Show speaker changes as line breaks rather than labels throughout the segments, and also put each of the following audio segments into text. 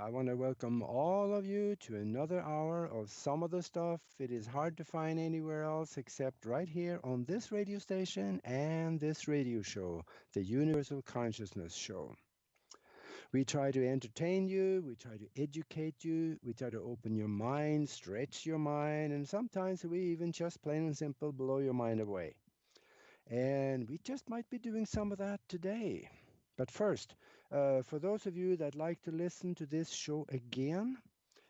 I want to welcome all of you to another hour of some of the stuff it is hard to find anywhere else except right here on this radio station and this radio show, the Universal Consciousness Show. We try to entertain you, we try to educate you, we try to open your mind, stretch your mind, and sometimes we even just plain and simple blow your mind away. And we just might be doing some of that today. But first, for those of you that like to listen to this show again,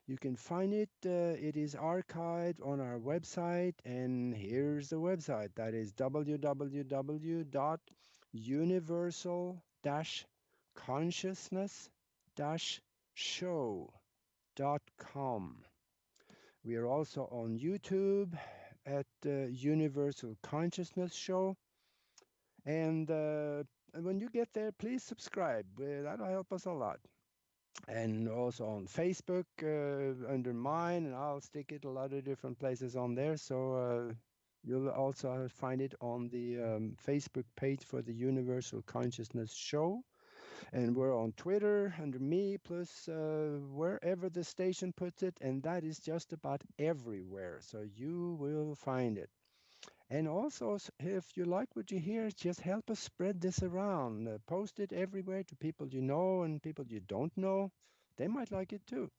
you can find it. It is archived on our website, and here's the website. That is www.universal-consciousness-show.com. We are also on YouTube at Universal Consciousness Show. And when you get there, please subscribe. That'll help us a lot. And also on Facebook under mine, and I'll stick it a lot of different places on there. So you'll also find it on the Facebook page for the Universal Consciousness Show. And we're on Twitter under me, plus wherever the station puts it, and that is just about everywhere. So you will find it. And also, if you like what you hear, just help us spread this around. Post it everywhere to people you know and people you don't know. They might like it too.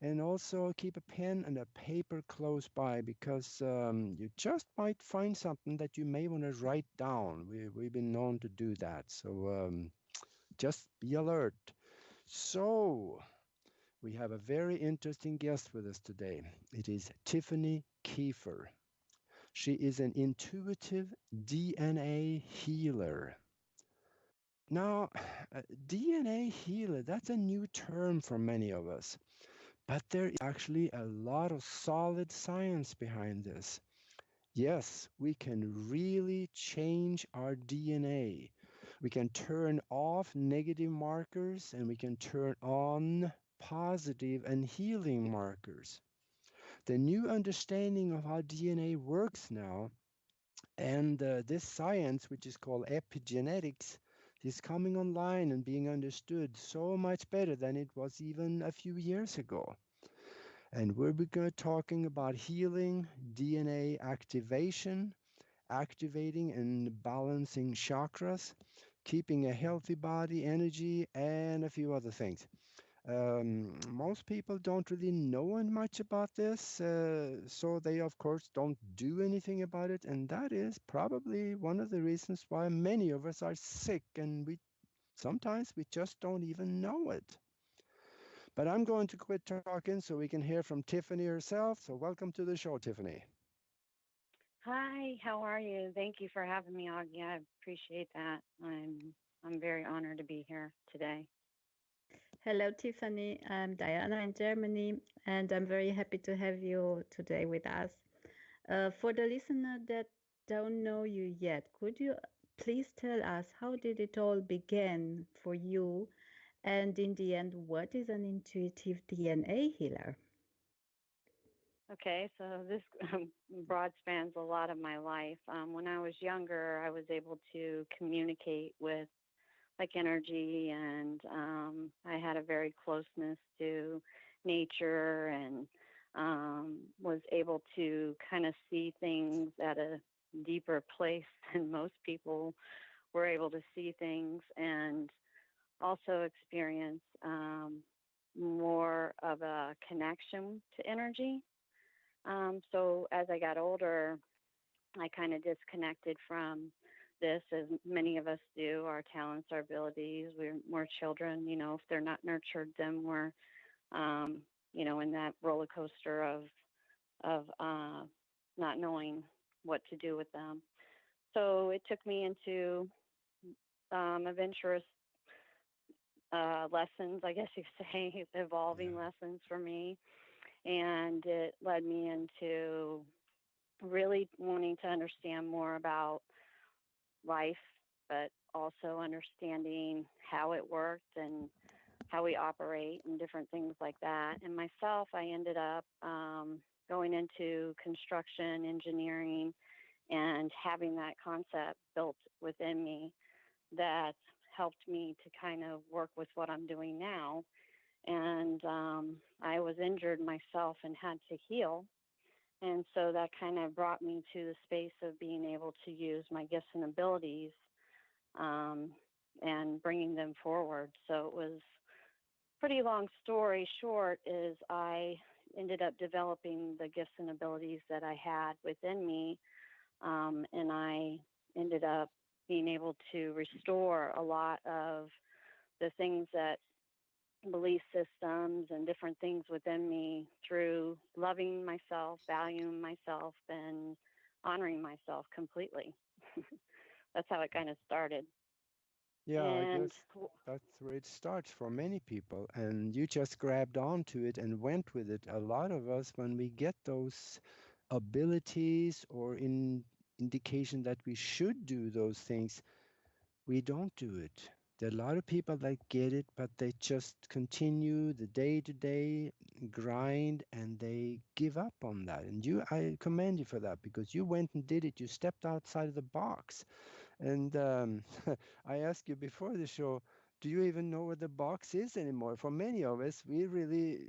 And also keep a pen and a paper close by, because you just might find something that you may want to write down. We've been known to do that. So just be alert. So we have a very interesting guest with us today. It is Tiffany Keefer. She is an intuitive DNA healer. Now, DNA healer, that's a new term for many of us, but there is actually a lot of solid science behind this. Yes, we can really change our DNA. We can turn off negative markers and we can turn on positive and healing markers. The new understanding of how DNA works now, and this science, which is called epigenetics, is coming online and being understood so much better than it was even a few years ago. And we're talking about healing, DNA activation, activating and balancing chakras, keeping a healthy body, energy, and a few other things. Most people don't really know much about this, so they, of course, don't do anything about it, and that is probably one of the reasons why many of us are sick, and sometimes we just don't even know it. But I'm going to quit talking so we can hear from Tiffany herself. So welcome to the show, Tiffany.
Hi, how are you? Thank you for having me, Aage. I appreciate that. I'm very honored to be here today.
Hello, Tiffany. I'm Diana in Germany, and I'm very happy to have you today with us. For the listener that don't know you yet, could you please tell us how did it all begin for you? And in the end, what is an intuitive DNA healer?
Okay, so this broad spans a lot of my life. When I was younger, I was able to communicate with energy, and I had a very closeness to nature, and was able to kind of see things at a deeper place than most people were able to see things, and also experience more of a connection to energy. So as I got older, I kind of disconnected from this, as many of us do, our talents, our abilities. We're children, if they're not nurtured, then we're, in that roller coaster of not knowing what to do with them. So it took me into adventurous lessons, I guess you could say, evolving lessons for me. And it led me into really wanting to understand more about life, but also understanding how it worked and how we operate and different things like that. And myself, I ended up going into construction, engineering, and having that concept built within me that helped me to kind of work with what I'm doing now. and I was injured myself and had to heal. And so that kind of brought me to the space of being able to use my gifts and abilities, um, and bringing them forward. So it was pretty long story short is I ended up developing the gifts and abilities that I had within me, and I ended up being able to restore a lot of the things that belief systems and different things within me through loving myself, valuing myself, and honoring myself completely. That's how it kind of started.
Yeah, I
And
guess that's where it starts for many people. And you just grabbed onto it and went with it. A lot of us, when we get those abilities or indication that we should do those things, we don't do it. There are a lot of people that get it, but they just continue the day-to-day grind and they give up on that. And I commend you for that because you went and did it. You stepped outside of the box. And I asked you before the show, do you even know where the box is anymore? For many of us, we really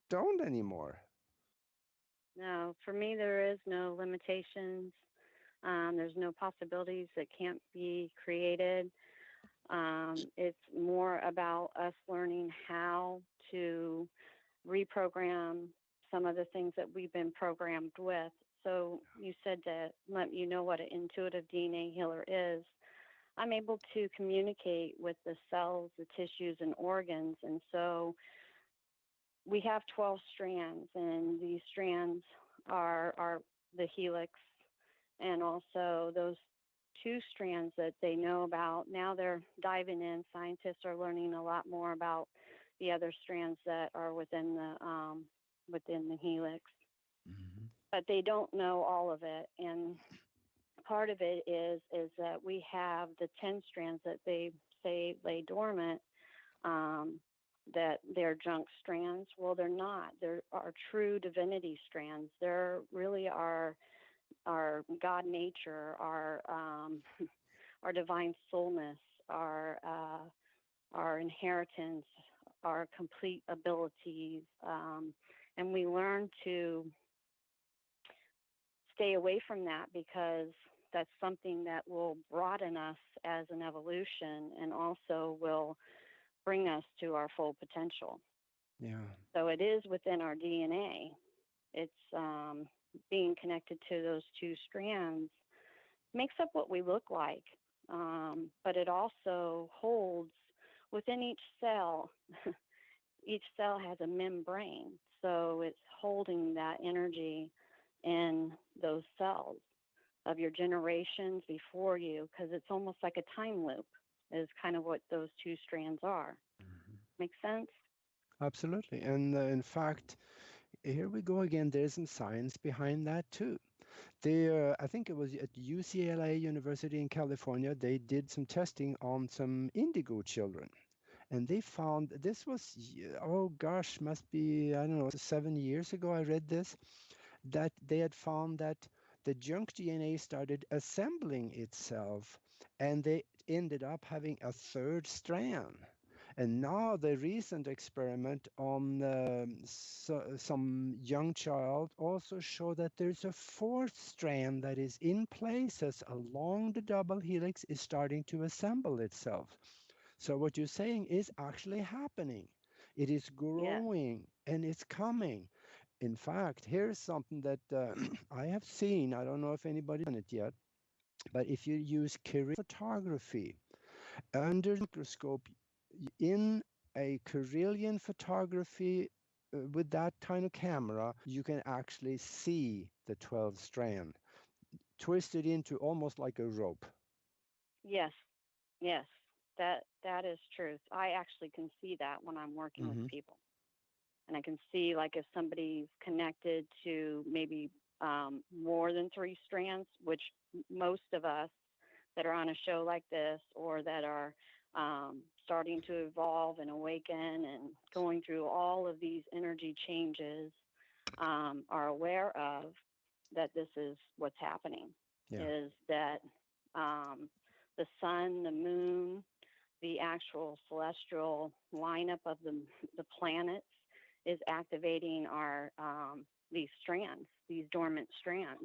don't anymore.
no, for me, there is no limitations. There's no possibilities that can't be created. It's more about us learning how to reprogram some of the things that we've been programmed with. So you said to let you know what an intuitive DNA healer is. I'm able to communicate with the cells, the tissues, and organs. And so we have 12 strands, and these strands are the helix, and also those two strands that they know about. Now they're diving in. Scientists are learning a lot more about the other strands that are within the helix,
Mhm.
but they don't know all of it. And part of it is that we have the 10 strands that they say lay dormant. Um, that they're junk strands. Well, they're not. They're our true divinity strands. They're really our God nature, our our divine soulness, our inheritance, our complete abilities, and we learn to stay away from that because that's something that will broaden us as an evolution and also will bring us to our full potential.
Yeah.
So it is within our DNA. It's being connected to those two strands makes up what we look like, but it also holds within each cell. Each cell has a membrane, so it's holding that energy in those cells of your generations before you, because it's almost like a time loop. Is kind of what those two strands are.
Mhm.
Make sense?
Absolutely. And in fact, here we go again. There's some science behind that too. I think it was at UCLA University in California, they did some testing on some indigo children. And they found this was, oh gosh, must be, I don't know, 7 years ago I read this, that they had found that the junk DNA started assembling itself and they ended up having a third strand. And now the recent experiment on some young child also showed that there's a fourth strand that is in places along the double helix is starting to assemble itself. So what you're saying is actually happening. It is
Yes.
growing and it's coming. In fact, here's something that I have seen. I don't know if anybody's done it yet, but if you use Kirlian photography under the microscope in a Kirlian photography with that kind of camera, you can actually see the 12 strand twisted into almost like a rope.
Yes. Yes. That is truth. I actually can see that when I'm working with
Hmm.
people, and I can see like if somebody's connected to maybe more than three strands, which most of us that are on a show like this or that are starting to evolve and awaken and going through all of these energy changes are aware of that this is what's happening
Yeah.
is that the sun, the moon, the actual celestial lineup of the planets is activating our these strands, these dormant strands.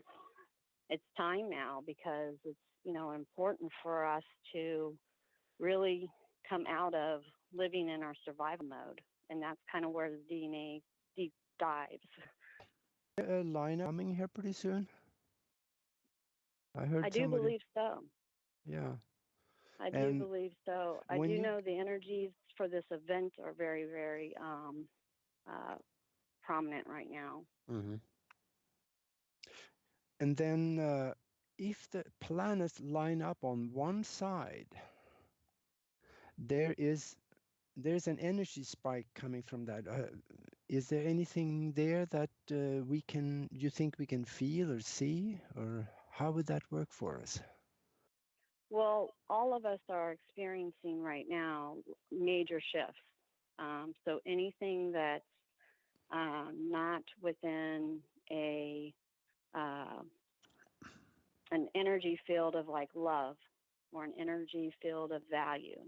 It's time now because it's important for us to really come out of living in our survival mode, and that's kind of where the DNA deep dives.
A lineup coming here pretty soon. I
I
heard
do
somebody.
believe so.
Yeah.
I do
And
believe so. I
when
do
you
know the energies for this event are very, very uh, prominent right now.
Mhm. And then if the planets line up on one side, there is there's an energy spike coming from that. Is there anything there that you think we can feel or see, or how would that work for us?
Well, all of us are experiencing right now major shifts. So anything that's not within a uh, an energy field of like love, or an energy field of value,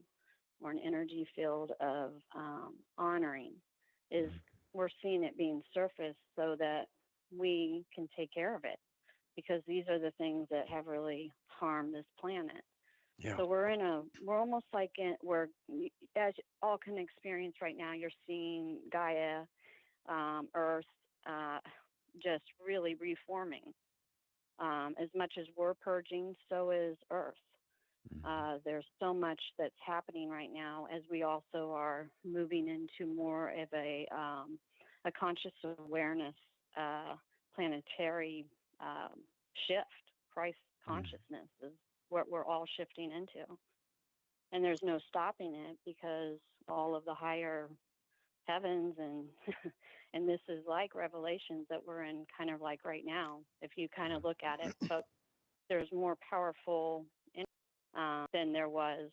or an energy field of honoring, is we're seeing it being surfaced so that we can take care of it, because these are the things that have really harmed this planet.
Yeah.
So we're almost like we're, as you all can experience right now, you're seeing Gaia, Earth, just really reforming. As much as we're purging, so is Earth. There's so much that's happening right now as we also are moving into more of a conscious awareness, planetary shift. Christ consciousness is what we're all shifting into. And there's no stopping it, because all of the higher heavens and and this is like revelations that we're in kind of like right now, if you kind of look at it. But there's more powerful than there was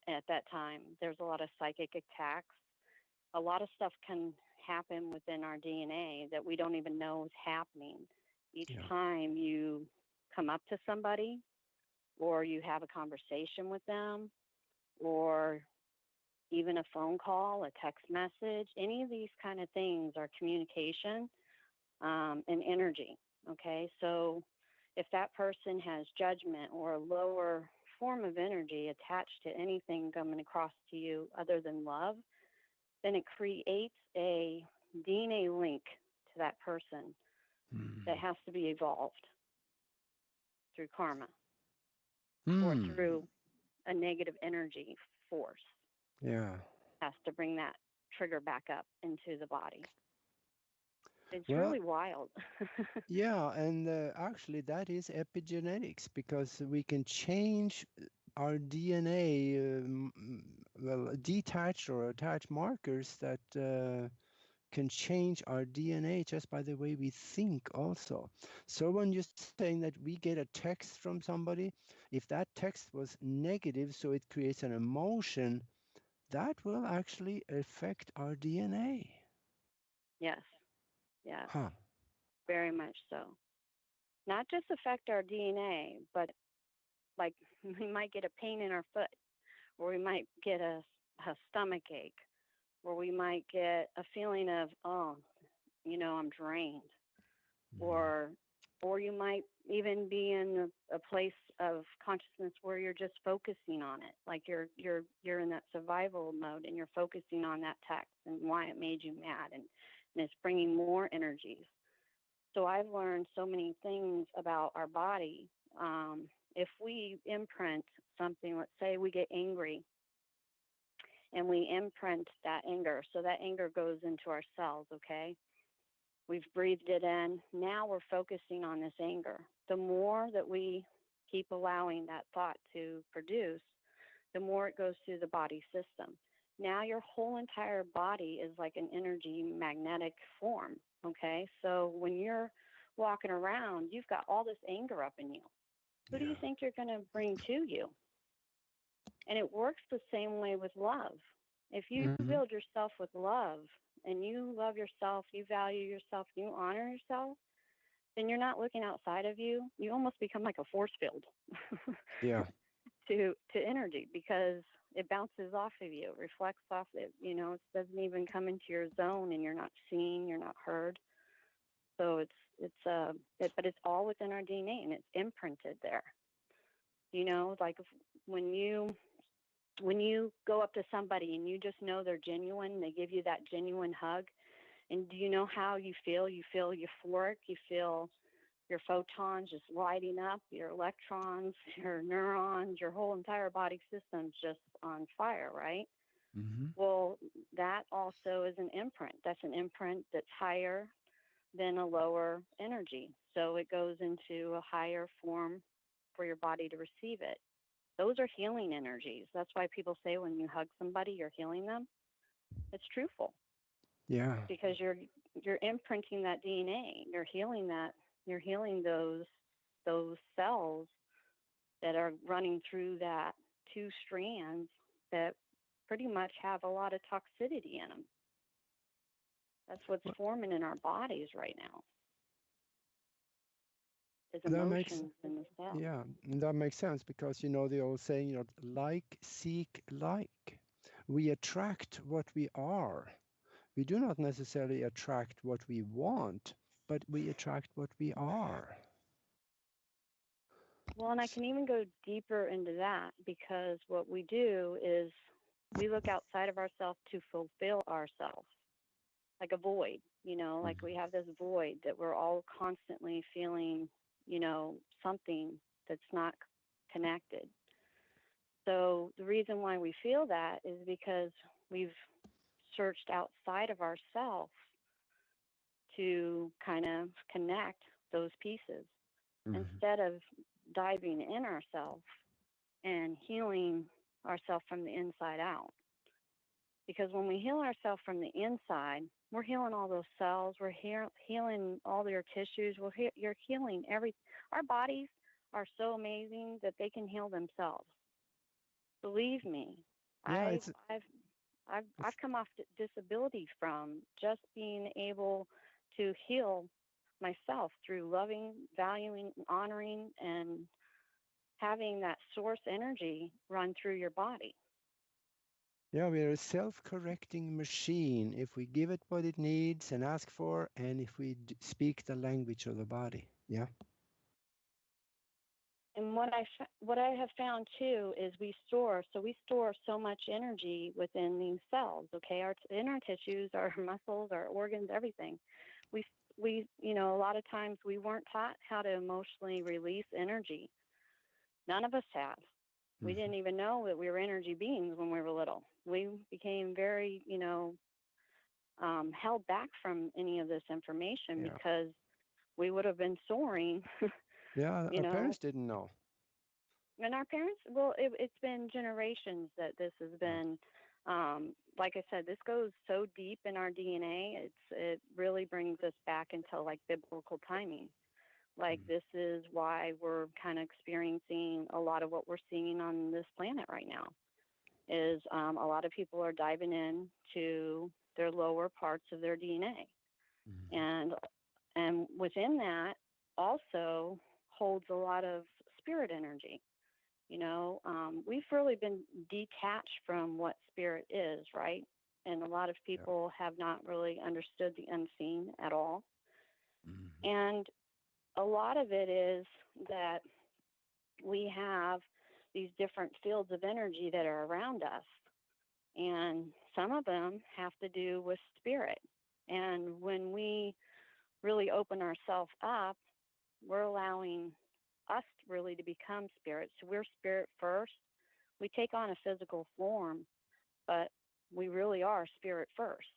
at that time. There's a lot of psychic attacks. A lot of stuff can happen within our DNA that we don't even know is happening. Each
Yeah.
time you come up to somebody, or you have a conversation with them, or even a phone call, a text message, any of these kind of things are communication and energy. Okay, so if that person has judgment or a lower form of energy attached to anything coming across to you other than love, then it creates a DNA link to that person that has to be evolved through karma or through a negative energy force.
Yeah.
Has to bring that trigger back up into the body. It's
Well,
really wild.
yeah, and actually that is epigenetics, because we can change our DNA, well, detached or attached markers that can change our DNA just by the way we think also. So when you're saying that we get a text from somebody, if that text was negative, so it creates an emotion, that will actually affect our DNA.
Yes, yes,
Huh.
very much so. Not just affect our DNA, but like we might get a pain in our foot, or we might get a stomach ache, or we might get a feeling of, oh, I'm drained, or you might even be in a place of consciousness where you're just focusing on it, like you're in that survival mode, and you're focusing on that text and why it made you mad, and it's bringing more energies. So I've learned so many things about our body. If we imprint something, let's say we get angry, and we imprint that anger, so that anger goes into our cells, okay? We've breathed it in. Now we're focusing on this anger. The more that we keep allowing that thought to produce, the more it goes through the body system. Now your whole entire body is like an energy magnetic form, okay? So when you're walking around, you've got all this anger up in you. Who do you think you're going to bring to you? And it works the same way with love. If you build yourself with love, and you love yourself, you value yourself, you honor yourself, then you're not looking outside of you. You almost become like a force field
Yeah.
to energy, because it bounces off of you, reflects off it. It doesn't even come into your zone, and you're not seen, you're not heard. So but it's all within our DNA, and it's imprinted there. Like when you go up to somebody and you just know they're genuine, they give you that genuine hug, and do you know how you feel? You feel euphoric. You feel your photons just lighting up, your electrons, your neurons, your whole entire body system's just on fire, right?
Mm-hmm.
Well, that also is an imprint. That's an imprint that's higher than a lower energy. So it goes into a higher form for your body to receive it. Those are healing energies. That's why people say when you hug somebody, you're healing them. It's truthful.
Yeah.
Because you're imprinting that DNA. You're healing that. You're healing those cells that are running through that two strands that pretty much have a lot of toxicity in them. That's what's forming in our bodies right now. Is emotions in the cell.
Yeah, and that makes sense because the old saying, like seek like. We attract what we are. We do not necessarily attract what we want, but we attract what we are.
Well, and I can even go deeper into that, because what we do is we look outside of ourselves to fulfill ourselves, like a void, like we have this void that we're all constantly feeling, something that's not connected. So the reason why we feel that is because we've searched outside of ourselves to kind of connect those pieces instead of diving in ourselves and healing ourselves from the inside out. Because when we heal ourselves from the inside, we're healing all those cells. We're healing all your tissues. You're healing every. Our bodies are so amazing that they can heal themselves. Believe me,
Yeah,
I've come off disability from just being able to heal myself through loving, valuing, honoring, and having that source energy run through your body.
Yeah, we are a self-correcting machine if we give it what it needs and ask for, and if we speak the language of the body. Yeah.
And what I have found too is we store so much energy within these cells. Okay, in our tissues, our muscles, our organs, everything. We a lot of times we weren't taught how to emotionally release energy. None of us have. We didn't even know that we were energy beings when we were little. We became very, held back from any of this information because we would have been soaring.
Yeah, our parents didn't know.
And our parents, well, it's been generations that this has been, like I said, this goes so deep in our DNA. It really brings us back into like biblical timing. Like this is why we're kind of experiencing a lot of what we're seeing on this planet right now. Is a lot of people are diving into their lower parts of their DNA, and within that also holds a lot of spirit energy. We've really been detached from what spirit is, right? And a lot of people have not really understood the unseen at all. And a lot of it is that we have these different fields of energy that are around us. And some of them have to do with spirit. And when we really open ourselves up, we're allowing us really to become spirit. So we're spirit first. We take on a physical form, but we really are spirit first.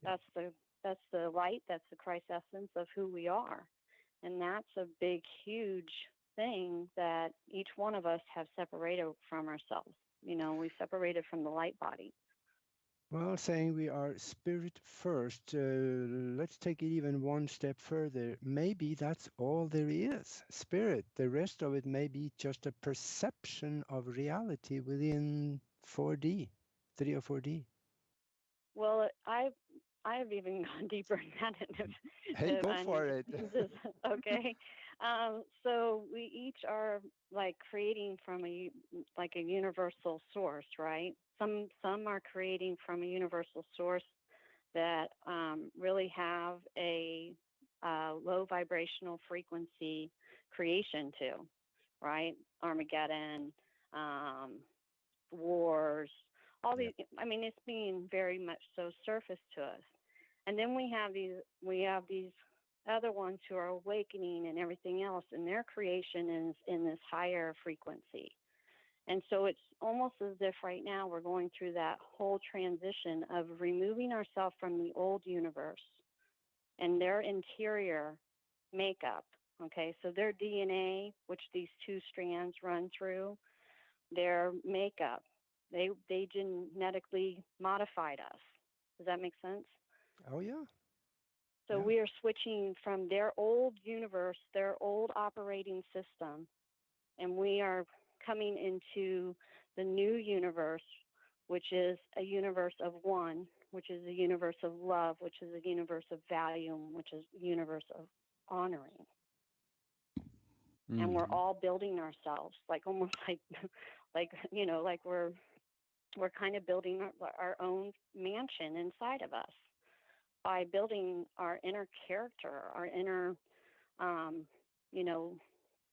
That's the light, that's the Christ essence of who we are. And that's a big, huge thing that each one of us have separated from ourselves. We separated from the light body.
Well, saying we are spirit first, let's take it even one step further. Maybe that's all there is, spirit. The rest of it may be just a perception of reality within 4D, 3 or 4D.
Well, I've even gone deeper in that.
Hey, go for it.
Okay. So we each are are like creating from a universal source, right? Some are creating from a universal source that really have a low vibrational frequency creation too, right? Armageddon, wars, all these. I mean, it's being very much so surface to us. And then we have these other ones who are awakening and everything else, and their creation is in this higher frequency. And so it's almost as if right now we're going through that whole transition of removing ourselves from the old universe and their interior makeup. Okay, so their DNA, which these two strands run through, their makeup, they genetically modified us. Does that make sense?
Oh, yeah.
So we are switching from their old universe, their old operating system, and we are coming into the new universe, which is a universe of one, which is a universe of love, which is a universe of value, which is a universe of honoring. And we're all building ourselves, like almost like we're kind of building our own mansion inside of us by building our inner character, our inner,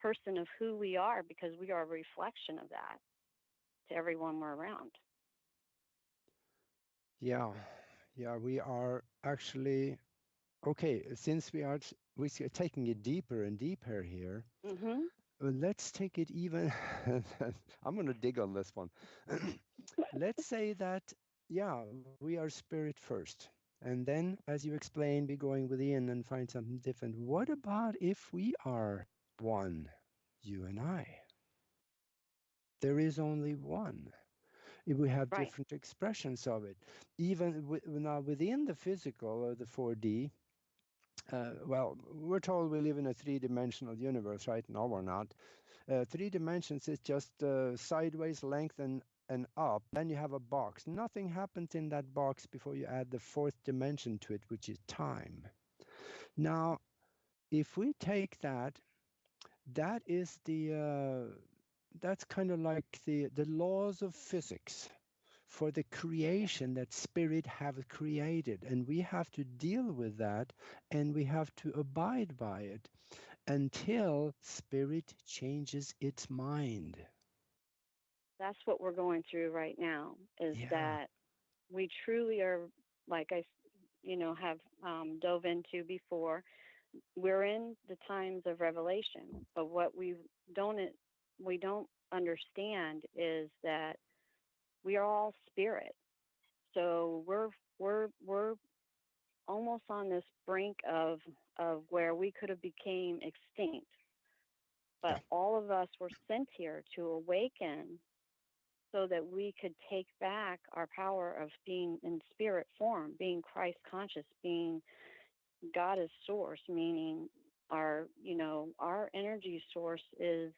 person of who we are, because we are a reflection of that to everyone we're around.
Yeah, we are actually okay. Since we're taking it deeper and deeper here, let's take it even. I'm going to dig on this one. Let's say that, we are spirit first. And then, as you explained, we're going within and find something different. What about if we are one, you and I? There is only one. If we have different expressions of it, even now within the physical or the 4D, well, we're told we live in a three-dimensional universe, right? No, we're not. 3 dimensions is just sideways, length, and up. Then you have a box. Nothing happens in that box before you add the 4th dimension to it, which is time. Now, if we take that, that is that's kind of like the laws of physics for the creation that spirit have created, and we have to deal with that, and we have to abide by it until spirit changes its mind.
That's what we're going through right now, is that we truly are, like I have dove into before, we're in the times of revelation, but what we don't understand is that we are all spirit. So we're almost on this brink of where we could have became extinct. But all of us were sent here to awaken so that we could take back our power of being in spirit form, being Christ conscious, being God as source, meaning our energy source is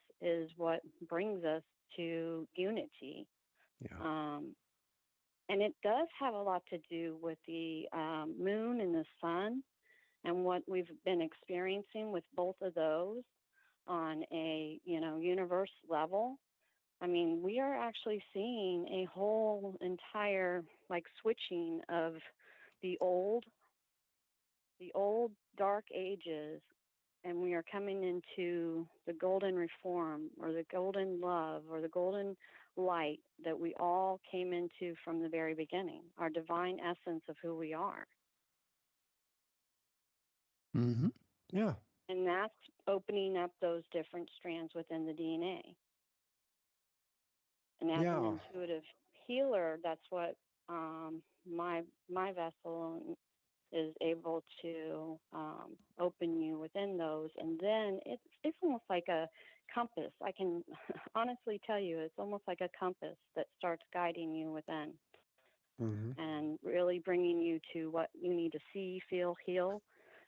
what brings us to unity. And it does have a lot to do with the moon and the sun and what we've been experiencing with both of those on a, universe level. I mean, we are actually seeing a whole entire switching of the old dark ages, and we are coming into the golden reform or the golden love or the golden light that we all came into from the very beginning, our divine essence of who we are.
Yeah.
And that's opening up those different strands within the DNA. And as an intuitive healer, that's what my vessel is able to open you within those. And then it's almost like a compass. I can honestly tell you, it's almost like a compass that starts guiding you within and really bringing you to what you need to see, feel, heal,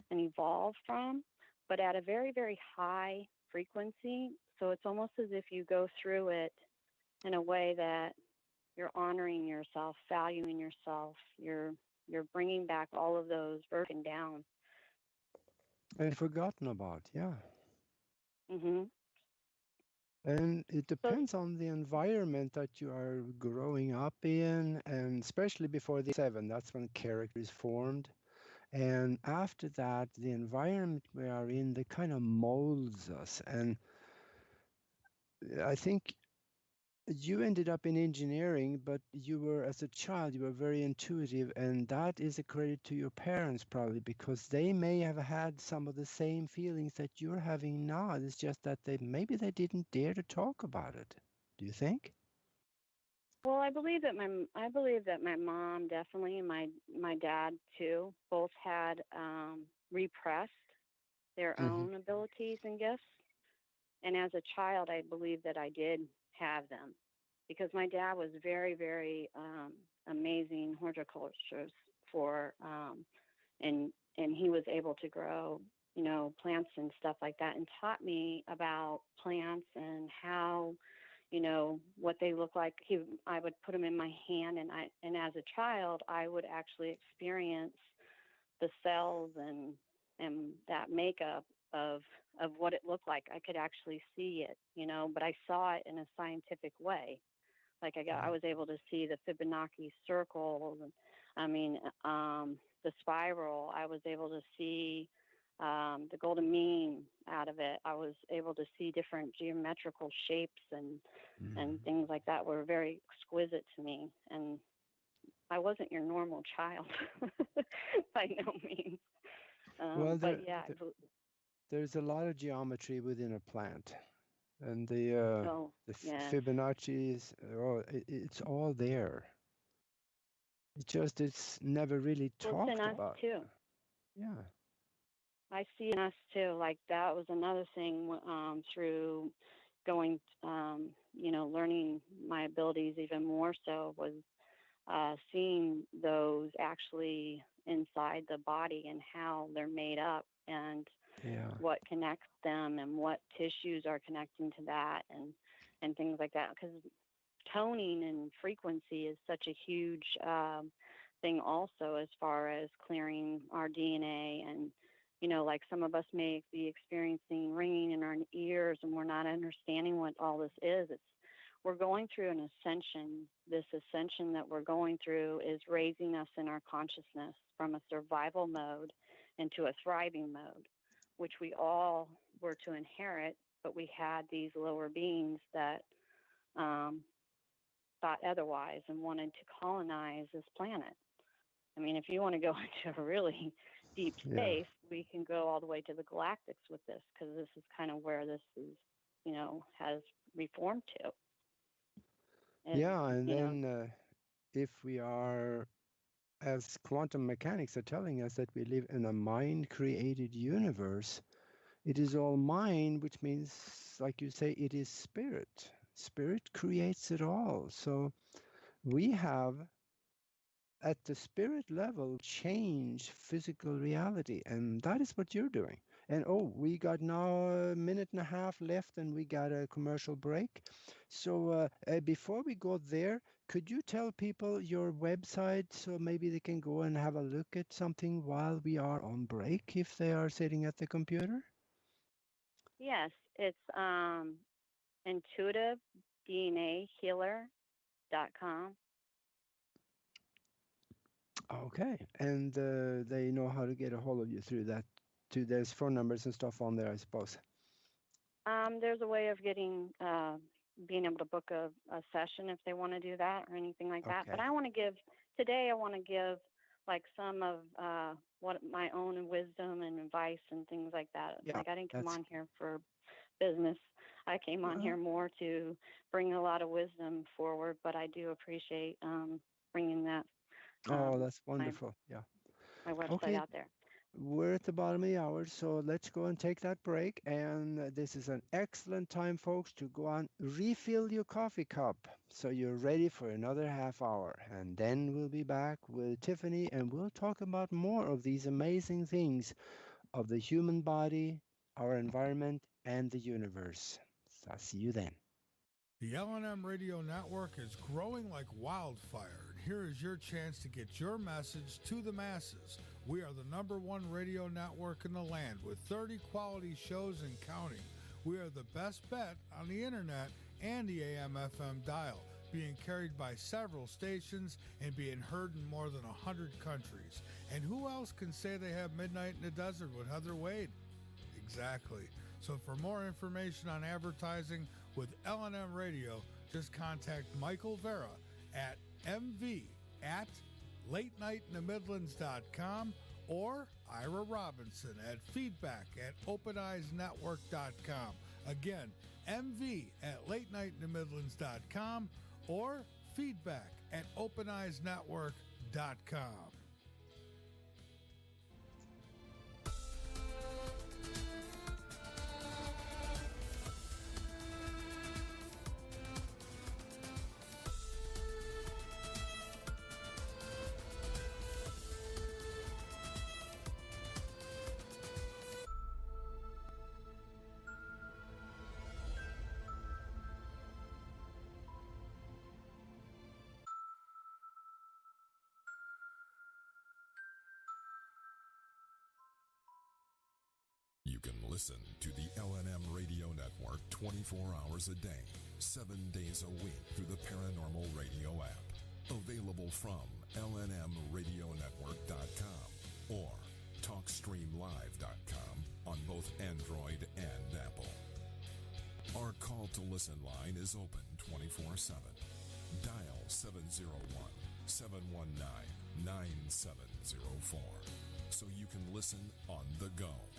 and evolve from, but at a very, very high frequency. So it's almost as if you go through it in a way that you're honoring yourself, valuing yourself, you're bringing back all of those broken down
and forgotten about. And it
So,
depends on the environment that you are growing up in, and especially before the 7, that's when character is formed. And after that, the environment we are in, that kind of molds us. And I think you ended up in engineering, but you were, as a child, you were very intuitive, and that is a credit to your parents, probably, because they may have had some of the same feelings that you're having now. It's just that they didn't dare to talk about it. Do you think?
well, I believe that my mom definitely and my dad too both had repressed their
Hmm.
own abilities and gifts. And as a child, I believe that I did have them because my dad was very, very amazing horticulturist for, and he was able to grow, plants and stuff like that, and taught me about plants and how, what they look like. I would put them in my hand, and as a child, I would actually experience the cells and that makeup of what it looked like. I could actually see it, but I saw it in a scientific way. Like I was able to see the Fibonacci circles, and I mean the spiral. I was able to see the golden mean out of it. I was able to see different geometrical shapes and
Hmm.
things like that were very exquisite to me. And I wasn't your normal child by no means.
Well,
But yeah,
there's a lot of geometry within a plant, and
oh
the
yes,
Fibonacci's, it's all there. It's never really
well, it's in
talked
us
about.
too.
Yeah.
I see in us too. Like that was another thing through going, learning my abilities even more so was seeing those actually inside the body and how they're made up and
Yeah.
what connects them and what tissues are connecting to that and things like that. Because toning and frequency is such a huge thing also as far as clearing our DNA and like some of us may be experiencing ringing in our ears and we're not understanding what all this is. It's we're going through an ascension. This ascension that we're going through is raising us in our consciousness from a survival mode into a thriving mode, which we all were to inherit, but we had these lower beings that um, thought otherwise and wanted to colonize this planet. I mean, if you want to go into a really deep
Yeah.
space, we can go all the way to the galactics with this because this is kind of where this is, has reformed to. Is,
Yeah. And
you know,
then if we are, as quantum mechanics are telling us, that we live in a mind created universe, it is all mind, which means, like you say, it is spirit. Spirit creates it all. So we have, at the spirit level, change physical reality. And that is what you're doing. And oh, we got now a minute and a half left and we got a commercial break. So before we go there, could you tell people your website so maybe they can go and have a look at something while we are on break if they are sitting at the computer?
yes, it's intuitivednahealer.com.
Okay. And they know how to get a hold of you through that. Too. There's phone numbers and stuff on there, I suppose.
There's a way of getting being able to book a session if they want to do that or anything like that. But
Okay.
I want to give today. I want to give like some of what my own wisdom and advice and things like that.
Yeah.
Like I didn't come
That's
on here for business. I came on
well.
here more to bring a lot of wisdom forward. But I do appreciate bringing that
Oh, that's
my
wonderful. Yeah.
my website
Okay.
out there.
We're at the bottom of the hour, so let's go and take that break. And this is an excellent time, folks, to go on, refill your coffee cup so you're ready for another half hour. And then we'll be back with Tiffany and we'll talk about more of these amazing things of the human body, our environment, and the universe. So I'll see you then.
The LNM Radio Network is growing like wildfire, and here is your chance to get your message to the masses. We are the #1 radio network in the land with 30 quality shows and counting. We are the best bet on the internet and the AM/FM dial, being carried by several stations and being heard in more than 100 countries. And who else can say they have Midnight in the Desert with Heather Wade? Exactly. So for more information on advertising with LNM Radio, just contact Michael Vera at mv@latenightinthe-midlands.com or Ira Robinson at feedback@openeyesnetwork.com. Again, mv@latenightinthe-midlands.com or feedback@openeyesnetwork.com.
You can listen to the LNM Radio Network 24 hours a day, 7 days a week through the Paranormal Radio app. Available from LNMRadioNetwork.com or TalkStreamLive.com on both Android and Apple. Our call to listen line is open 24/7. Dial 701-719-9704 so you can listen on the go.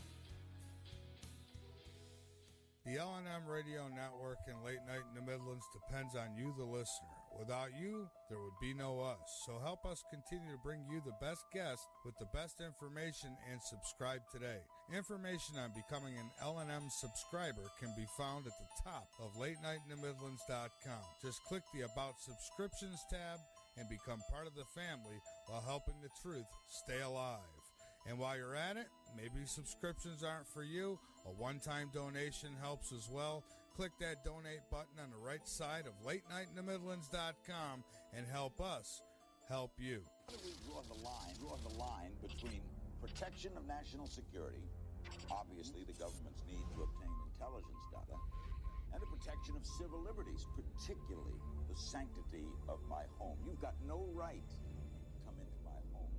The LNM Radio Network and Late Night in the Midlands depends on you, the listener. Without you, there would be no us. So help us continue to bring you the best guests with the best information and subscribe today. Information on becoming an LNM subscriber can be found at the top of LateNightInTheMidlands.com. Just click the About Subscriptions tab and become part of the family while helping the truth stay alive. And while you're at it, maybe subscriptions aren't for you. A one-time donation helps as well. Click that donate button on the right side of LateNightInTheMidlands.com and help us help you.
How do we draw the line between protection of national security, obviously the government's need to obtain intelligence data, and the protection of civil liberties, particularly the sanctity of my home? You've got no right to come into my home.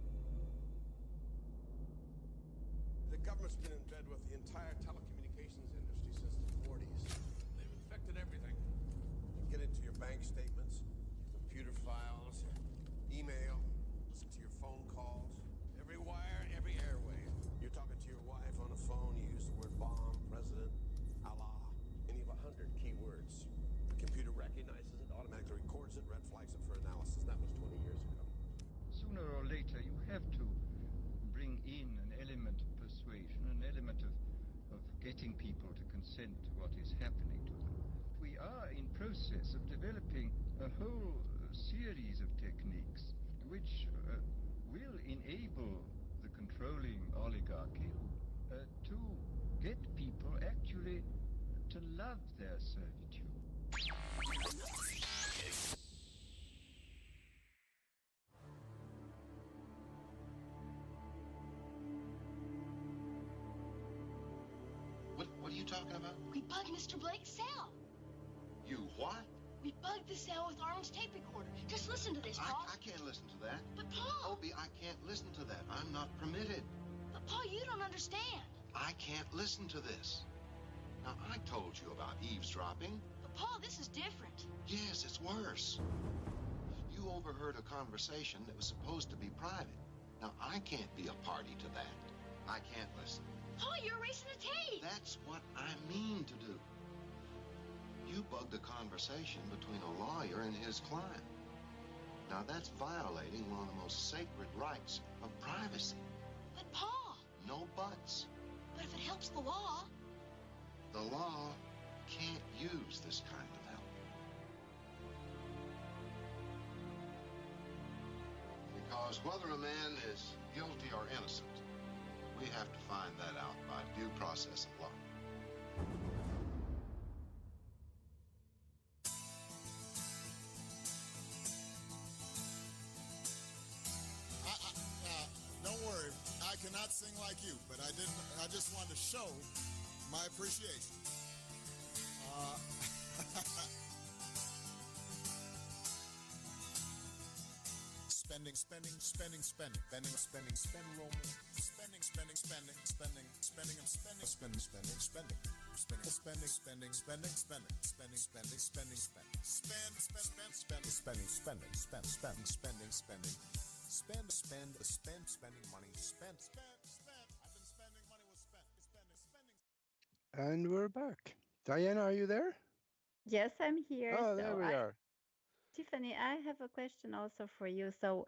The government's been in bed with the entire telecommunications industry since the 40s. They've infected everything. You get into your bank statements, your computer files, email, listen to your phone calls, every wire, every airway. You're talking to your wife on the phone, you use the word bomb, president, Allah, any of 100 keywords. The computer recognizes it, automatically records it, red flags it for analysis. That was 20 years ago.
Sooner or later, you have to bring in an element of persuasion, an element of getting people to consent to what is happening to them. We are in process of developing a whole series of techniques which will enable the controlling oligarchy to get people actually to love their servitude.
What are you talking about?
We bugged Mr. Blake's cell.
You what?
We bugged the cell with Arnold's tape recorder. Just listen to this, Paul.
I can't listen to that.
But Paul!
Opie, I can't listen to that. I'm not permitted.
But Paul, you don't understand.
I can't listen to this. Now, I told you about eavesdropping.
But Paul, this is different.
Yes, it's worse. You overheard a conversation that was supposed to be private. Now, I can't be a party to that. I can't listen.
Paul, you're erasing the tape.
That's what I mean to do. You bugged a conversation between a lawyer and his client. Now, that's violating one of the most sacred rights of privacy.
But Paul.
No buts.
But if it helps the law.
The law can't use this kind of help. Because whether a man is guilty or innocent, we have to find that out by due process of law.
Don't worry, I cannot sing like you, but I just wanted to show my appreciation. Spending, spending, spending, spending, spending, spending, spend a little more. Spending, spending, spending, spending, spending, and spending, spending, spending, spending, spending, spending, spending, spending, spending, spending, spending, spending, spending, spend, spend, spend, spending, spending, spending, spend, spending, spending, spending, spend, spend, spending money, spend, spend, spend. I've been spending money with spend, spending.
And we're back. Diana, are you there?
Yes, I'm here.
Oh,
So
there we are.
Tiffany, I have a question also for you. So,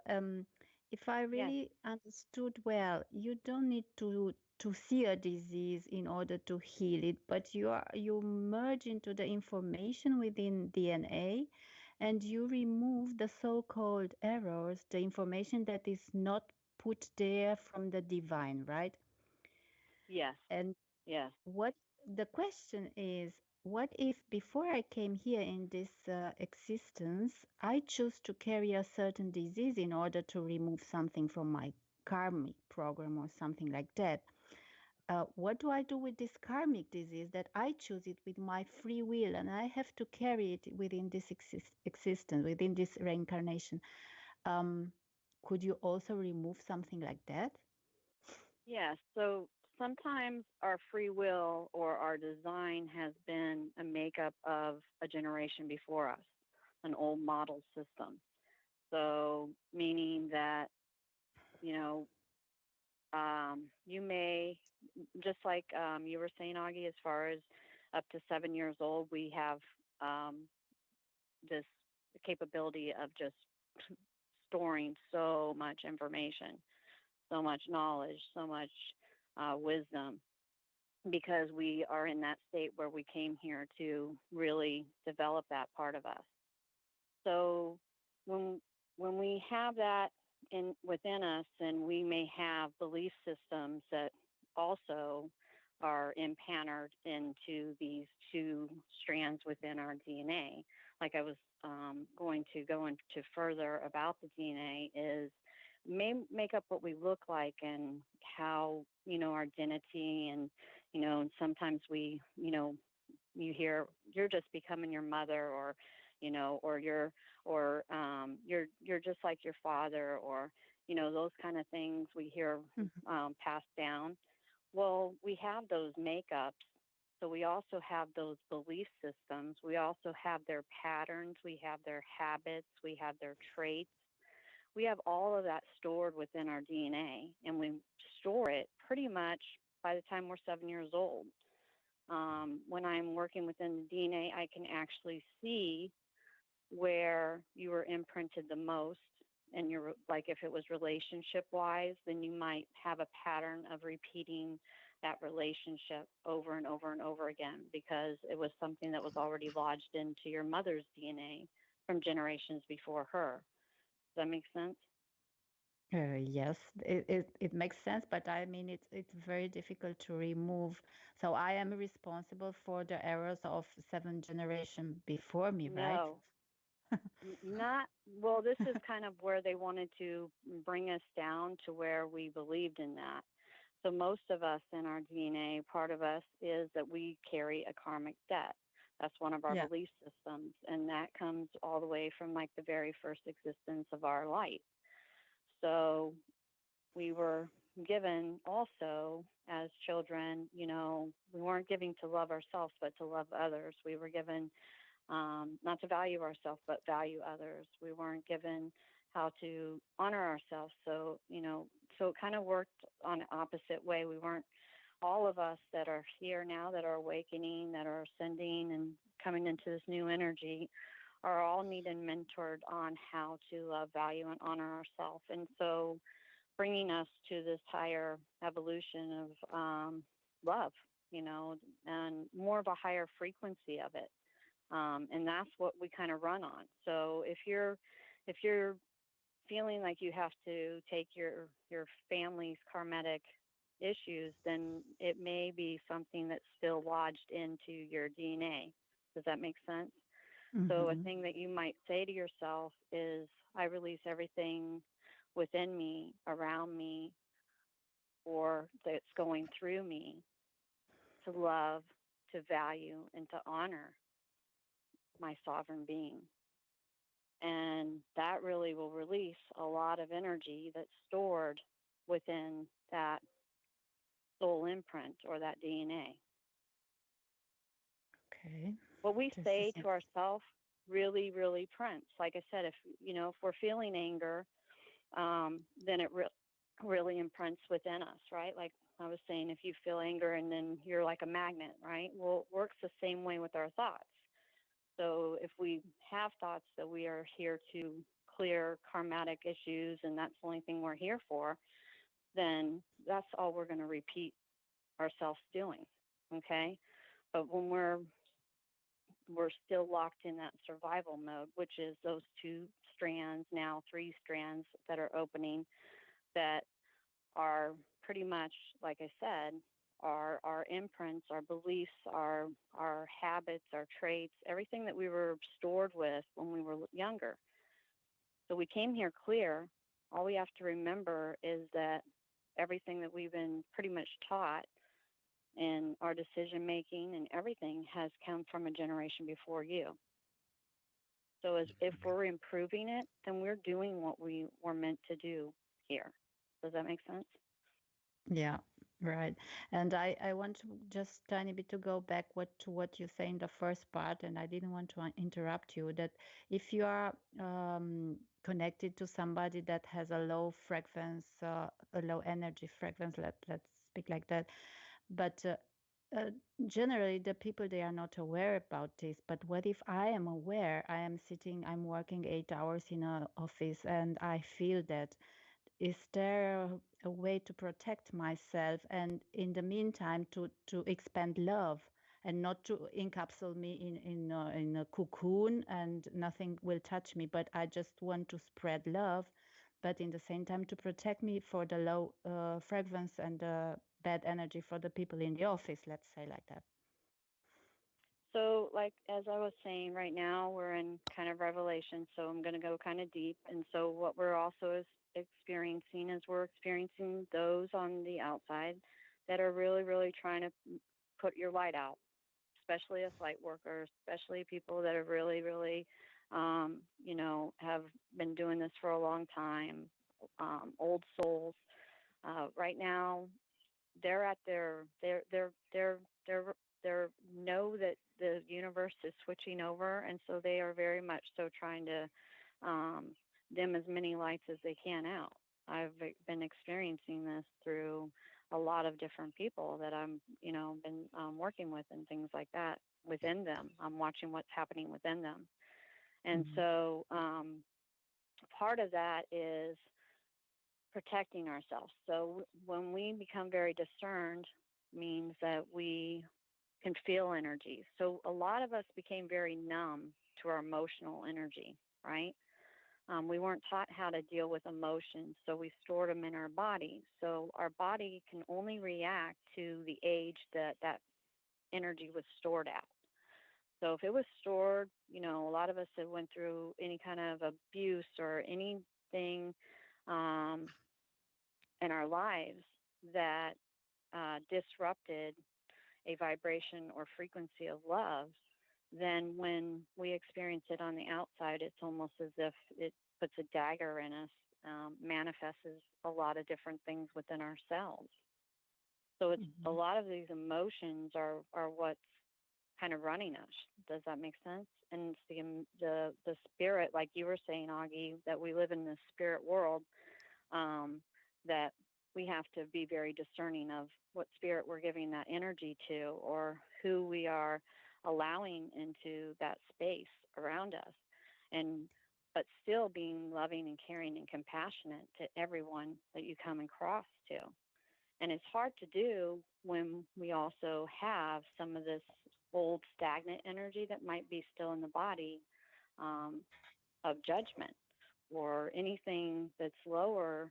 if I
Yes.
really understood well, you don't need to see a disease in order to heal it, but you merge into the information within DNA, and you remove the so-called errors, the information that is not put there from the divine, right?
Yes.
And
Yes.
what the question is, what if before I came here in this existence, I choose to carry a certain disease in order to remove something from my karmic program or something like that? What do I do with this karmic disease that I choose it with my free will and I have to carry it within this existence, within this reincarnation? Could you also remove something like that?
Yes. So sometimes our free will or our design has been a makeup of a generation before us, an old model system. So, meaning that, you know, you may, just like you were saying, Augie, as far as up to 7 years old, we have this capability of just storing so much information, so much knowledge, so much wisdom, because we are in that state where we came here to really develop that part of us. So when we have that within us, and we may have belief systems that also are implanted into these two strands within our DNA. Like I was going to go into further about the DNA is may make up what we look like and how, our identity, and, and sometimes we, you hear you're just becoming your mother, or, or you're just like your father, or, those kind of things we hear passed down. Well, we have those makeups. So we also have those belief systems. We also have their patterns. We have their habits. We have their traits. We have all of that stored within our DNA, and we store it pretty much by the time we're 7 years old. When I'm working within the DNA, I can actually see where you were imprinted the most. And you're like, if it was relationship wise, then you might have a pattern of repeating that relationship over and over and over again, because it was something that was already lodged into your mother's DNA from generations before her. Does that make sense?
Yes, it makes sense, but I mean it's very difficult to remove. So I am responsible for the errors of 7 generations before me, right?
No, not well. This is kind of where they wanted to bring us down to where we believed in that. So most of us in our DNA, part of us is that we carry a karmic debt. That's one of our
Yeah.
belief systems, and that comes all the way from like the very first existence of our life. So we were given also as children, we weren't given to love ourselves, but to love others. We were given not to value ourselves, but value others. We weren't given how to honor ourselves. So, so it kind of worked on an opposite way. We weren't, all of us that are here now, that are awakening, that are ascending and coming into this new energy, are all needed mentored on how to love, value, and honor ourselves. And so bringing us to this higher evolution of love, and more of a higher frequency of it. And that's what we kind of run on. So if you're feeling like you have to take your family's karmatic issues, then it may be something that's still lodged into your DNA. Does that make sense? So a thing that you might say to yourself is, I release everything within me, around me, or that's going through me to love, to value and to honor my sovereign being. And that really will release a lot of energy that's stored within that soul imprint or that DNA.
Okay.
What we say to ourselves really, really prints. Like I said, if we're feeling anger, then it really imprints within us, right? Like I was saying, if you feel anger and then you're like a magnet, right? Well, it works the same way with our thoughts. So if we have thoughts that we are here to clear karmatic issues and that's the only thing we're here for, then that's all we're going to repeat ourselves doing, okay? But when we're still locked in that survival mode, which is those 2 strands, now 3 strands that are opening, that are pretty much, like I said, our imprints, our beliefs, our habits, our traits, everything that we were stored with when we were younger. So we came here clear. All we have to remember is that everything that we've been pretty much taught and our decision making and everything has come from a generation before you. So if we're improving it, then we're doing what we were meant to do here. Does that make sense?
Yeah, right. And I want to just tiny bit to go back to what you say in the first part, and I didn't want to interrupt you, that if you are connected to somebody that has a low frequency, a low energy frequency, let's speak like that, but generally the people, they are not aware about this. But what if I am aware? I'm working 8 hours in an office and I feel that. Is there a way to protect myself and in the meantime to expand love and not to encapsulate me in a cocoon and nothing will touch me, but I just want to spread love, but in the same time to protect me for the low frequency and the bad energy for the people in the office, let's say like that.
So, like, as I was saying, right now we're in kind of revelation, so I'm going to go kind of deep. And so what we're also experiencing is we're experiencing those on the outside that are really, really trying to put your light out, especially us light workers, especially people that are really, really, have been doing this for a long time, old souls. Right now, they're at they're know that the universe is switching over, and so they are very much so trying to dim as many lights as they can out. I've been experiencing this through a lot of different people that I'm, been working with and things like that within them. I'm watching what's happening within them. And so part of that is protecting ourselves. So when we become very discerned, means that we can feel energy. So a lot of us became very numb to our emotional energy, right? We weren't taught how to deal with emotions, so we stored them in our body. So our body can only react to the age that energy was stored at. So if it was stored, a lot of us that went through any kind of abuse or anything in our lives that disrupted a vibration or frequency of love, then when we experience it on the outside, it's almost as if it puts a dagger in us, manifests a lot of different things within ourselves. So it's a lot of these emotions are what's kind of running us. Does that make sense? And it's the spirit, like you were saying, Aage, that we live in this spirit world, that we have to be very discerning of what spirit we're giving that energy to, or who we are allowing into that space around us, but still being loving and caring and compassionate to everyone that you come across to. And it's hard to do when we also have some of this old stagnant energy that might be still in the body, of judgment or anything that's lower,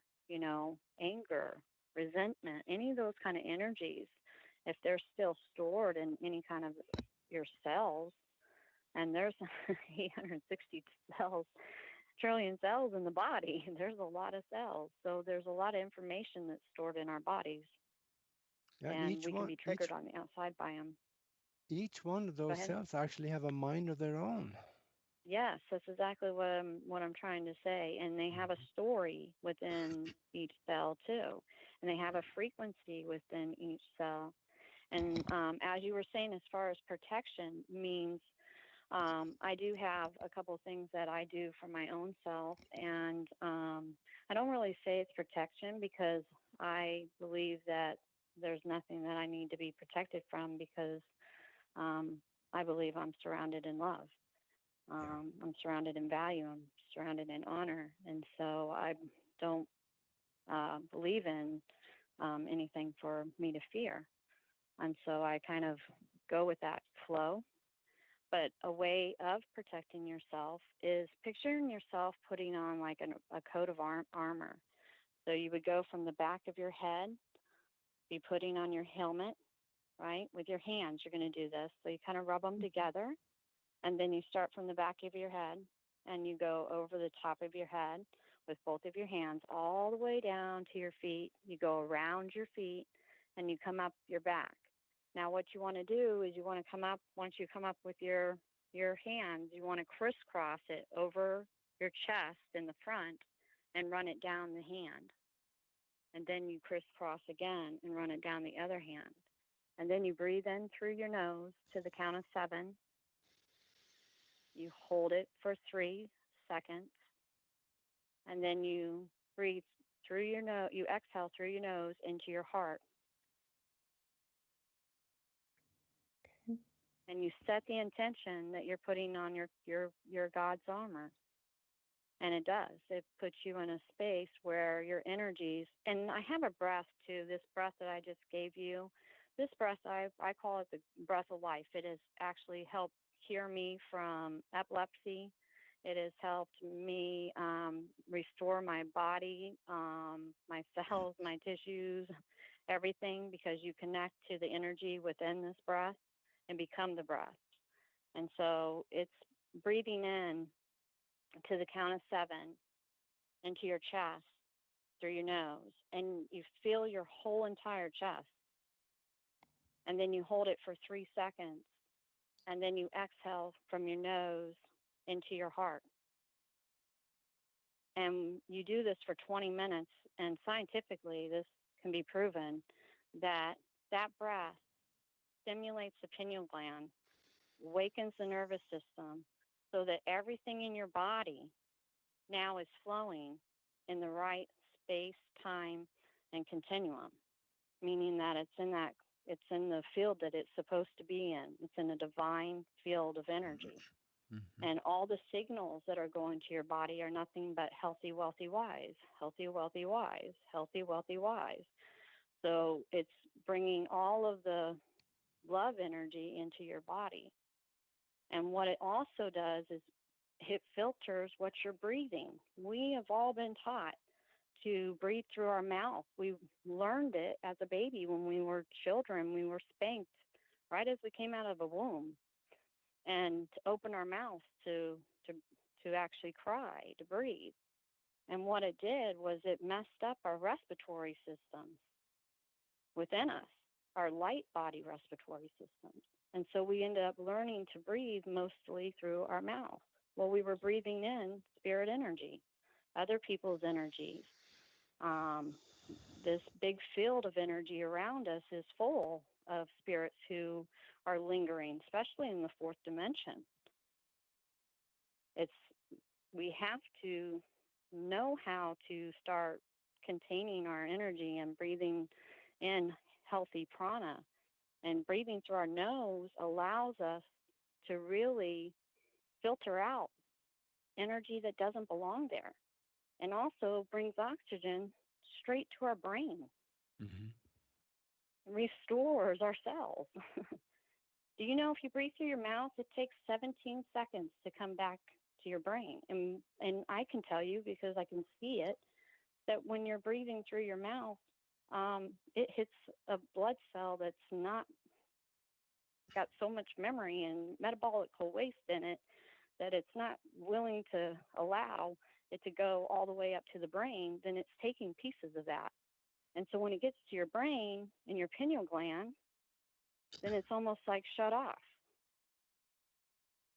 anger, resentment, any of those kind of energies, if they're still stored in any kind of your cells, and there's 860 trillion cells in the body, there's a lot of cells. So there's a lot of information that's stored in our bodies, and we can be triggered on the outside by them.
Each one of
Go
those
ahead.
cells actually have a mind of their own.
Yes, that's exactly what I'm trying to say. And they have a story within each cell too, and they have a frequency within each cell. And as you were saying, as far as protection means, I do have a couple of things that I do for my own self, and I don't really say it's protection because I believe that there's nothing that I need to be protected from because I believe I'm surrounded in love. I'm surrounded in value. I'm surrounded in honor, and so I don't believe in anything for me to fear. And so I kind of go with that flow. But a way of protecting yourself is picturing yourself putting on like a coat of armor. So you would go from the back of your head, be putting on your helmet, right? With your hands, you're going to do this. So you kind of rub them together, and then you start from the back of your head, and you go over the top of your head with both of your hands all the way down to your feet. You go around your feet, and you come up your back. Now, what you want to do is you want to come up, once you come up with your hands, you want to crisscross it over your chest in the front and run it down the hand. And then you crisscross again and run it down the other hand. And then you breathe in through your nose to the count of 7. You hold it for 3 seconds. And then you breathe through your nose, you exhale through your nose into your heart. And you set the intention that you're putting on your God's armor. And it does. It puts you in a space where your energies, and I have a breath too, this breath that I just gave you. This breath, I call it the breath of life. It has actually helped cure me from epilepsy. It has helped me restore my body, my cells, my tissues, everything, because you connect to the energy within this breath and become the breath. And so it's breathing in to the count of 7 into your chest through your nose, and you feel your whole entire chest. And then you hold it for 3 seconds, and then you exhale from your nose into your heart. And you do this for 20 minutes, and scientifically this can be proven that that breath stimulates the pineal gland, wakens the nervous system, so that everything in your body now is flowing in the right space, time, and continuum, meaning that it's in the field that it's supposed to be in. It's in a divine field of energy. Mm-hmm. And all the signals that are going to your body are nothing but healthy, wealthy, wise, healthy, wealthy, wise, healthy, wealthy, wise. So it's bringing all of the love energy into your body. And what it also does is it filters what you're breathing. We have all been taught to breathe through our mouth. We learned it as a baby when we were children. We were spanked right as we came out of the womb, and to open our mouths to actually cry, to breathe. And what it did was it messed up our respiratory systems within us, our light body respiratory systems. And so we ended up learning to breathe mostly through our mouth. Well, we were breathing in spirit energy, other people's energies. This big field of energy around us is full of spirits who are lingering, especially in the 4th dimension. We have to know how to start containing our energy and breathing in healthy prana. And breathing through our nose allows us to really filter out energy that doesn't belong there, and also brings oxygen straight to our brain. Mm-hmm. Restores our cells. Do you know if you breathe through your mouth, it takes 17 seconds to come back to your brain? And I can tell you, because I can see it, that when you're breathing through your mouth, it hits a blood cell that's not got so much memory and metabolic waste in it that it's not willing to allow it to go all the way up to the brain. Then it's taking pieces of that. And so when it gets to your brain and your pineal gland, then it's almost like shut off.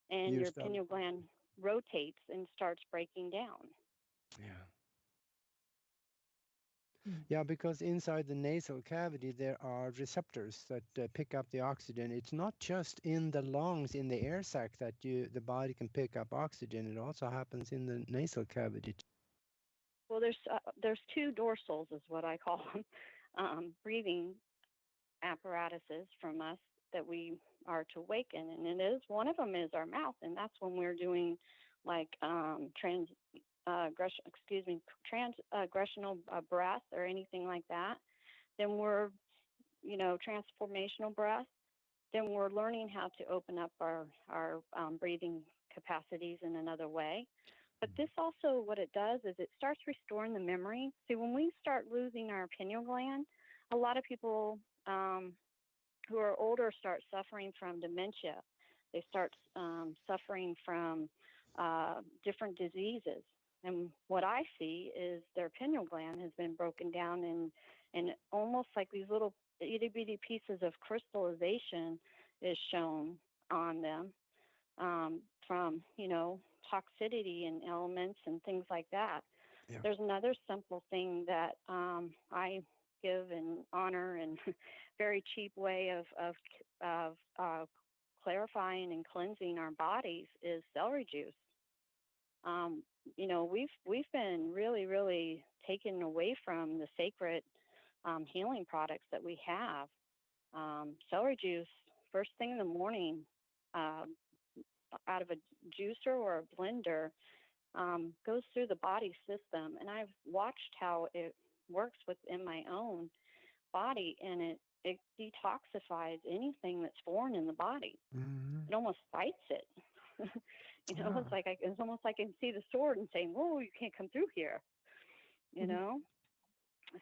And your pineal gland rotates and starts breaking down.
Yeah. Yeah, because inside the nasal cavity, there are receptors that pick up the oxygen. It's not just in the lungs, in the air sac that the body can pick up oxygen. It also happens in the nasal cavity.
Well, there's two dorsals, is what I call them, breathing apparatuses from us that we are to awaken, and it is one of them is our mouth, and that's when we're doing like transgressional breath or anything like that. Then we're, transformational breath. Then we're learning how to open up our breathing capacities in another way. But this also, what it does is it starts restoring the memory. See, when we start losing our pineal gland, a lot of people who are older start suffering from dementia. They start suffering from different diseases. And what I see is their pineal gland has been broken down and almost like these little itty bitty pieces of crystallization is shown on them from, toxicity and elements and things like that. Yeah. There's another simple thing that I give and honor and very cheap way of clarifying and cleansing our bodies is celery juice. We've been really, really taken away from the sacred healing products that we have. Celery juice, first thing in the morning, out of a juicer or a blender, goes through the body system. And I've watched how it works within my own body, and it detoxifies anything that's foreign in the body. Mm-hmm. It almost fights it. It's almost like I can see the sword and saying, "Whoa, you can't come through here."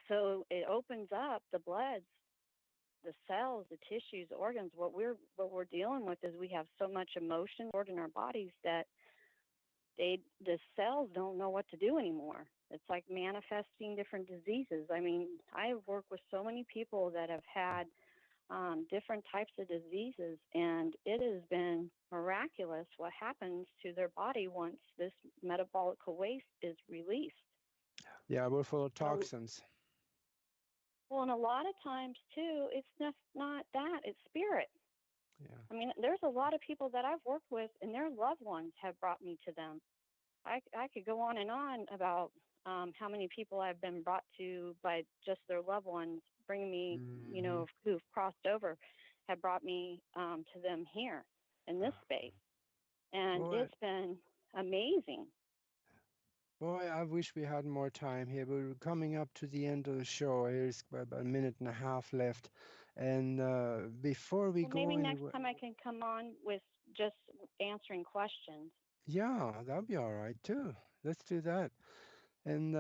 So it opens up the bloods, the cells, the tissues, the organs. What we're dealing with is we have so much emotion stored in our bodies that the cells don't know what to do anymore. It's like manifesting different diseases. I mean, I have worked with so many people that have had different types of diseases, and it has been miraculous what happens to their body once this metabolic waste is released. Yeah, we're full of toxins. Well, and a lot of times, too, it's just not that. It's spirit. Yeah. I mean, there's a lot of people that I've worked with, and their loved ones have brought me to them. I could go on and on about how many people I've been brought to by just their loved ones, bringing me, who've crossed over, have brought me to them here in this space. And it's been amazing. Boy, I wish we had more time here. We're coming up to the end of the show. Here's about a minute and a half left. And before we go maybe next time I can come on with just answering questions.
Yeah, that'd be all right, too. Let's do that. And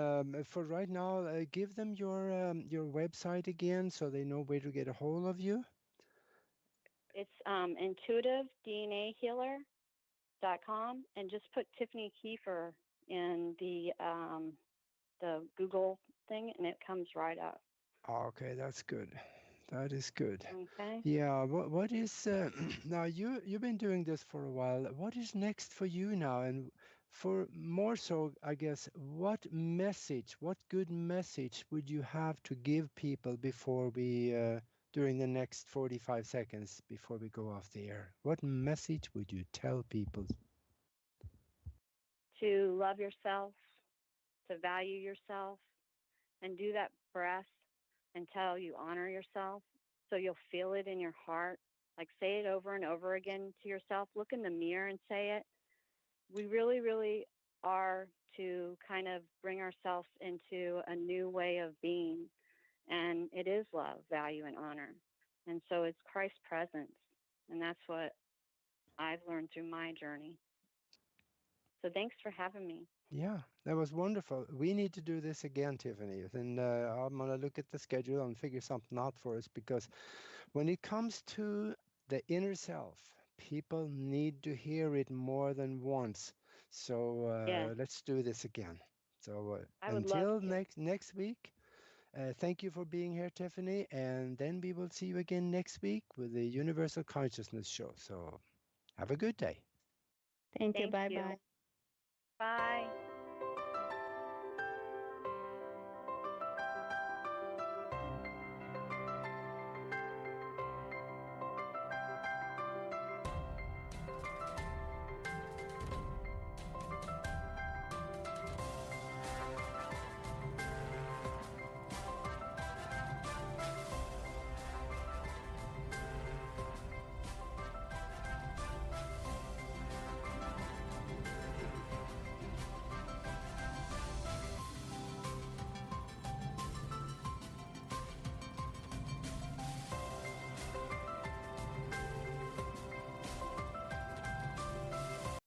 for right now, give them your website again so they know where to get a hold of you. It's intuitivednahealer.com, and just put Tiffany Keefer in the Google thing, and it comes right up. Okay, that's good. That is good. Okay. Yeah. What is now? You've been doing this for a while. What is next for you now? And for more so, I guess, what good message would you have to give people before we during the next 45 seconds before we go off the air? What message would you tell people? To love yourself, to value yourself, and do that breath until you honor yourself, so you'll feel it in your heart. Like, say it over and over again to yourself. Look in the mirror and say it. We really, really are to kind of bring ourselves into a new way of being. And it is love, value, and honor. And so it's Christ's presence. And that's what I've learned through my journey. So thanks for having me. Yeah, that was wonderful. We need to do this again, Tiffany. And I'm going to look at the schedule and figure something out for us, because when it comes to the inner self, people need to hear it more than once. So let's do this again. So until next week, Thank you for being here, Tiffany. And then we will see you again next week with the Universal Consciousness Show. So have a good day.
Thank you.
Thank you.
Bye-bye.
Bye.